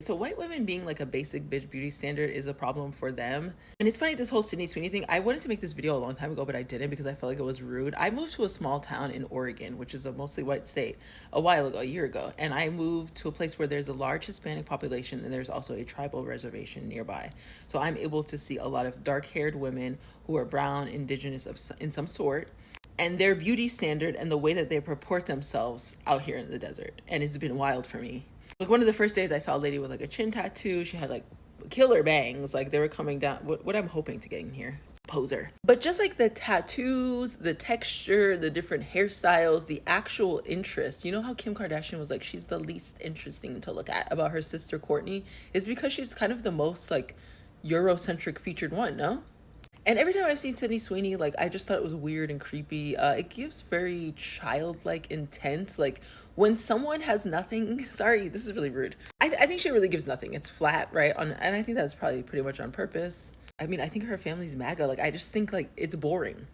So white women being like a basic bitch beauty standard is a problem for them. And it's funny, this whole Sydney Sweeney thing, I wanted to make this video a long time ago, but I didn't because I felt like it was rude. I moved to a small town in Oregon, which is a mostly white state, a while ago, a year ago. And I moved to a place where there's a large Hispanic population and there's also a tribal reservation nearby. So I'm able to see a lot of dark-haired women who are brown, indigenous in some sort, and their beauty standard and the way that they purport themselves out here in the desert. And it's been wild for me. Like one of the first days I saw a lady with like a chin tattoo. She had like killer bangs. Like they were coming down. What I'm hoping to get in here. Poser. But just like the tattoos, the texture, the different hairstyles, the actual interest. You know how Kim Kardashian was like, she's the least interesting to look at about her sister Kourtney? It's because she's kind of the most like Eurocentric featured one, no? And every time I've seen Sydney Sweeney, like, I just thought it was weird and creepy. It gives very childlike intent. Like, when someone has nothing, sorry, this is really rude. I think she really gives nothing. It's flat, right? And I think that's probably pretty much on purpose. I mean, I think her family's MAGA. Like, I just think, like, it's boring.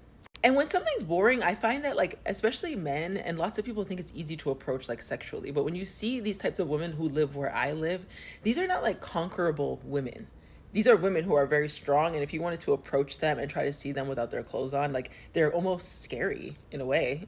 And when something's boring, I find that, like, especially men, and lots of people think it's easy to approach, like, sexually. But when you see these types of women who live where I live, these are not, like, conquerable women. These are women who are very strong, and if you wanted to approach them and try to see them without their clothes on, like, they're almost scary in a way.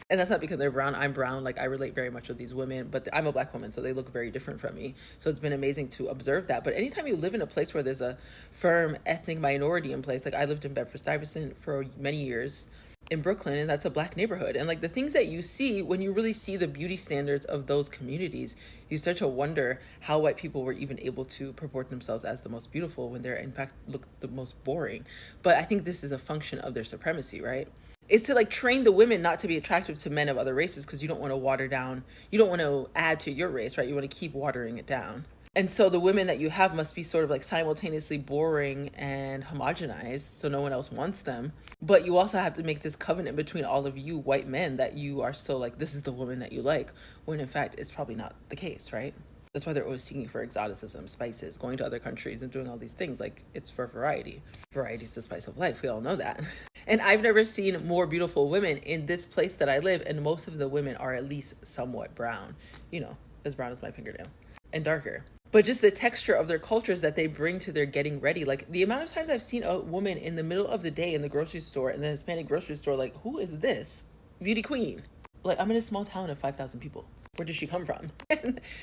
And that's not because they're brown. I'm brown. Like, I relate very much with these women, but I'm a Black woman, so they look very different from me. So it's been amazing to observe that. But anytime you live in a place where there's a firm ethnic minority in place, like I lived in Bedford-Stuyvesant for many years in Brooklyn, and that's a Black neighborhood. And like the things that you see when you really see the beauty standards of those communities, you start to wonder how white people were even able to purport themselves as the most beautiful when they're in fact look the most boring. But I think this is a function of their supremacy, right? Is to like train the women not to be attractive to men of other races because you don't want to water down, you don't want to add to your race, right? You want to keep watering it down. And so the women that you have must be sort of like simultaneously boring and homogenized, so no one else wants them. But you also have to make this covenant between all of you white men that you are still like, this is the woman that you like, when in fact it's probably not the case, right? That's why they're always seeking for exoticism, spices, going to other countries and doing all these things. Like, it's for variety. Variety is the spice of life. We all know that. And I've never seen more beautiful women in this place that I live, and most of the women are at least somewhat brown. You know, as brown as my fingernail. And darker. But just the texture of their cultures that they bring to their getting ready. Like, the amount of times I've seen a woman in the middle of the day in the grocery store, in the Hispanic grocery store, like, who is this? Beauty queen. Like, I'm in a small town of 5,000 people. Where does she come from?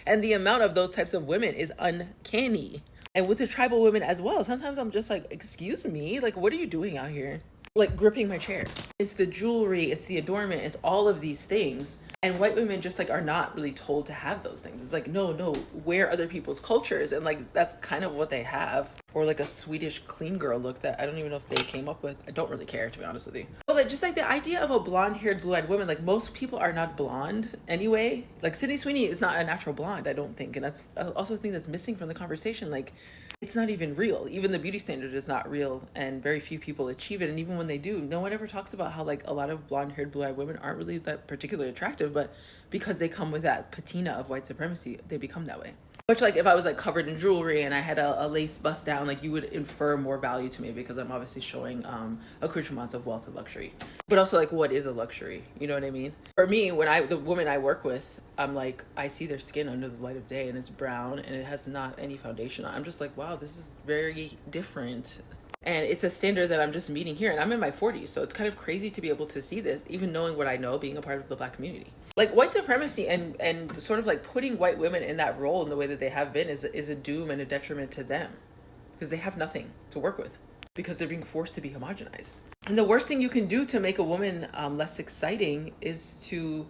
And the amount of those types of women is uncanny. And with the tribal women as well, sometimes I'm just like, excuse me, like, what are you doing out here? Like, gripping my chair. It's the jewelry, it's the adornment, it's all of these things. And white women just like are not really told to have those things. It's like, no, wear other people's cultures. And like, that's kind of what they have. Or like a Swedish clean girl look that I don't even know if they came up with. I don't really care, to be honest with you. But like, just like the idea of a blonde haired, blue eyed woman, like most people are not blonde anyway. Like Sydney Sweeney is not a natural blonde, I don't think. And that's also a thing that's missing from the conversation. Like, it's not even real. Even the beauty standard is not real, and very few people achieve it. And even when they do, no one ever talks about how like a lot of blonde haired, blue eyed women aren't really that particularly attractive, but because they come with that patina of white supremacy, they become that way. Much like if I was like covered in jewelry and I had a lace bust down, like you would infer more value to me because I'm obviously showing accoutrements of wealth and luxury. But also like, what is a luxury? You know what I mean? For me, when the women I work with, I'm like, I see their skin under the light of day and it's brown and it has not any foundation on. I'm just like, wow, this is very different. And it's a standard that I'm just meeting here. And I'm in my 40s, so it's kind of crazy to be able to see this, even knowing what I know, being a part of the Black community. Like white supremacy and sort of like putting white women in that role in the way that they have been is a doom and a detriment to them. Because they have nothing to work with. Because they're being forced to be homogenized. And the worst thing you can do to make a woman less exciting is to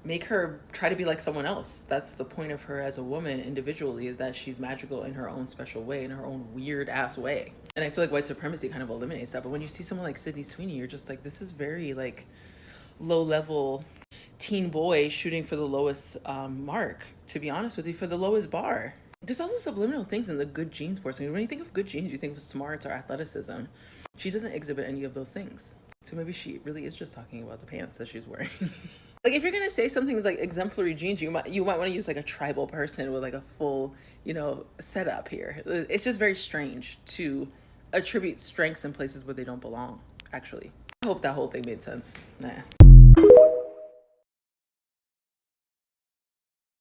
make her try to be like someone else. That's the point of her as a woman individually, is that she's magical in her own special way, in her own weird ass way. And I feel like white supremacy kind of eliminates that. But when you see someone like Sydney Sweeney, you're just like, this is very like low level teen boy shooting for the lowest mark, to be honest with you, for the lowest bar. There's also subliminal things in the good genes portion. When you think of good genes, you think of smarts or athleticism. She doesn't exhibit any of those things. So maybe she really is just talking about the pants that she's wearing. Like if you're gonna say something's like exemplary genes, you might want to use like a tribal person with like a full, you know, setup here. It's just very strange to attribute strengths in places where they don't belong, actually. I hope that whole thing made sense. Nah.